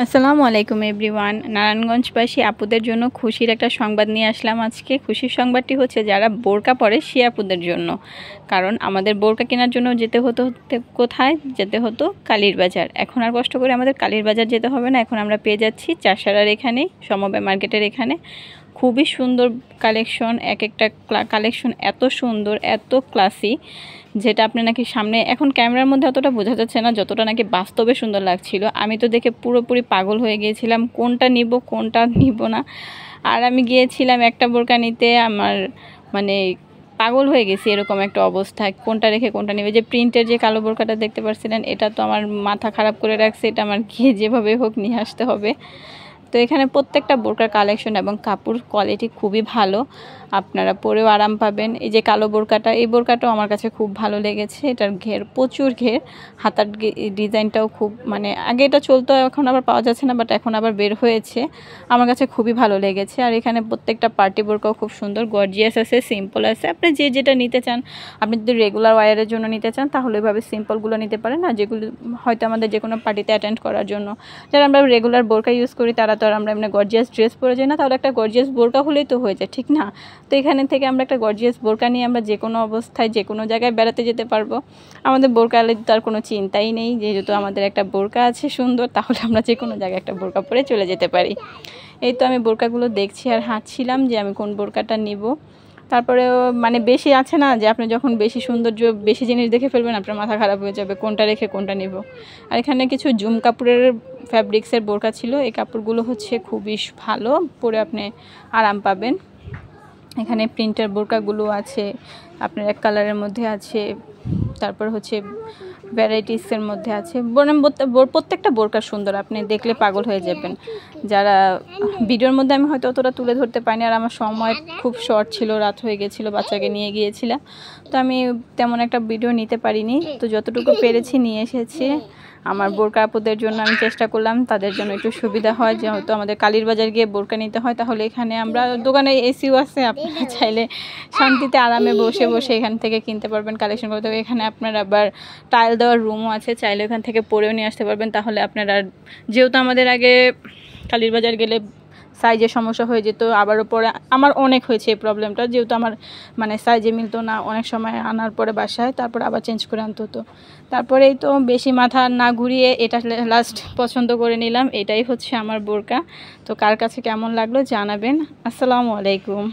আসসালামু আলাইকুম এভরিওয়ান। নারায়ণগঞ্জবাসী আপুদের জন্য খুশির একটা সংবাদ নিয়ে আসলাম আজকে। খুশির সংবাদটি হচ্ছে যারা বোরকা পরে সে আপুদের জন্য। কারণ আমাদের বোরকা কেনার জন্য যেতে হতো কোথায় যেতে হতো? কালীর বাজার। এখন আর কষ্ট করে আমাদের কালীর বাজার যেতে হবে না, এখন আমরা পেয়ে যাচ্ছি চাষারার এখানেই, সমবায় মার্কেটের এখানে। খুবই সুন্দর কালেকশন, এক একটা কালেকশন এত সুন্দর, এত ক্লাসি, যেটা আপনি নাকি সামনে এখন ক্যামেরার মধ্যে অতটা বোঝা যাচ্ছে না, যতটা নাকি বাস্তবে সুন্দর লাগছিল। আমি তো দেখে পুরোপুরি পাগল হয়ে গিয়েছিলাম, কোনটা নিব কোনটা নিব না। আর আমি গিয়েছিলাম একটা বোরকা নিতে, আমার মানে পাগল হয়ে গেছি, এরকম একটা অবস্থা, কোনটা রেখে কোনটা নেবে। যে প্রিন্টের যে কালো বোরকাটা দেখতে পাচ্ছিলেন, এটা তো আমার মাথা খারাপ করে রাখছে, এটা আমার গিয়ে যেভাবে হোক নিয়ে আসতে হবে। তো এখানে প্রত্যেকটা বোরকার কালেকশন এবং কাপড় কোয়ালিটি খুবই ভালো, আপনারা পরেও আরাম পাবেন। এই যে কালো বোরকাটা, এই বোরকাটাও আমার কাছে খুব ভালো লেগেছে, এটার ঘের প্রচুর ঘের, হাতার ডিজাইনটাও খুব মানে আগে এটা চলতো, এখন আবার পাওয়া যাচ্ছে না, বাট এখন আবার বের হয়েছে, আমার কাছে খুবই ভালো লেগেছে। আর এখানে প্রত্যেকটা পার্টি বোরকাও খুব সুন্দর, গর্জিয়াস আছে, সিম্পল আছে, আপনি যে যেটা নিতে চান। আপনি যদি রেগুলার ওয়্যারের জন্য নিতে চান তাহলে ওইভাবে সিম্পলগুলো নিতে পারেন, আর যেগুলো হয়তো আমাদের যে কোনো পার্টিতে অ্যাটেন্ড করার জন্য, যারা আমরা রেগুলার বোরকা ইউজ করি তারা তো আর আমরা এমনি গর্জিয়াস ড্রেস পরে যাই না, তাহলে একটা গর্জিয়াস বোরকা হলেই তো হয়ে যায়, ঠিক না? তো এখানে থেকে আমরা একটা গর্জিয়াস বোরকা নিয়ে আমরা যে কোনো অবস্থায় যে কোনো জায়গায় বেড়াতে যেতে পারবো। আমাদের বোরকা হলে তার কোনো চিন্তাই নেই, যেহেতু আমাদের একটা বোরকা আছে সুন্দর, তাহলে আমরা যে কোনো জায়গায় একটা বোরকা পরে চলে যেতে পারি। এই তো আমি বোরকাগুলো দেখছি আর হাঁটছিলাম যে আমি কোন বোরকাটা নিব। তারপরেও মানে বেশি আছে না, যে আপনি যখন বেশি সৌন্দর্য বেশি জিনিস দেখে ফেলবেন আপনার মাথা খারাপ হয়ে যাবে, কোনটা রেখে কোনটা নিব। আর এখানে কিছু জুম কাপড়ের ফ্যাব্রিক্সের বোরকা ছিল, এই কাপড়গুলো হচ্ছে খুবই ভালো, পরে আপনি আরাম পাবেন। এখানে প্রিন্টের বোরকাগুলো আছে, আপনার এক কালারের মধ্যে আছে, তারপর হচ্ছে ভ্যারাইটিসের মধ্যে আছে। প্রত্যেকটা বোরকা সুন্দর, আপনি দেখলে পাগল হয়ে যাবেন। যারা ভিডিওর মধ্যে আমি হয়তো অতটা তুলে ধরতে পারিনি, আর আমার সময় খুব শর্ট ছিল, রাত হয়ে গেছিলো, বাচ্চাকে নিয়ে গিয়েছিলাম, তো আমি তেমন একটা ভিডিও নিতে পারিনি। তো যতটুকু পেরেছি নিয়ে এসেছি। আমার বোরকা আপুদের জন্য আমি চেষ্টা করলাম তাদের জন্য একটু সুবিধা হয়, যেহেতু আমাদের কালীর বাজার গিয়ে বোরকা নিতে হয়, তাহলে এখানে আমরা দোকানে এসিও আছে, আপনারা চাইলে শান্তিতে আরামে বসে বসে এখান থেকে কিনতে পারবেন, কালেকশন করতে হবে। এখানে আপনার আবার টাইল দেওয়ার রুমও আছে, চাইলে এখান থেকে পরেও নিয়ে আসতে পারবেন। তাহলে আপনারা, যেহেতু আমাদের আগে কালীর বাজার গেলে সাইজের সমস্যা হয়ে যেত, আবারও পরে আমার অনেক হয়েছে এই প্রবলেমটা, যেহেতু আমার মানে সাইজে মিলতো না, অনেক সময় আনার পরে বাসায় তারপর আবার চেঞ্জ করে আনতে হতো। তারপরেই তো বেশি মাথা না ঘুরিয়ে এটা লাস্ট পছন্দ করে নিলাম, এটাই হচ্ছে আমার বোরকা। তো কার কাছে কেমন লাগলো জানাবেন। আসসালামু আলাইকুম।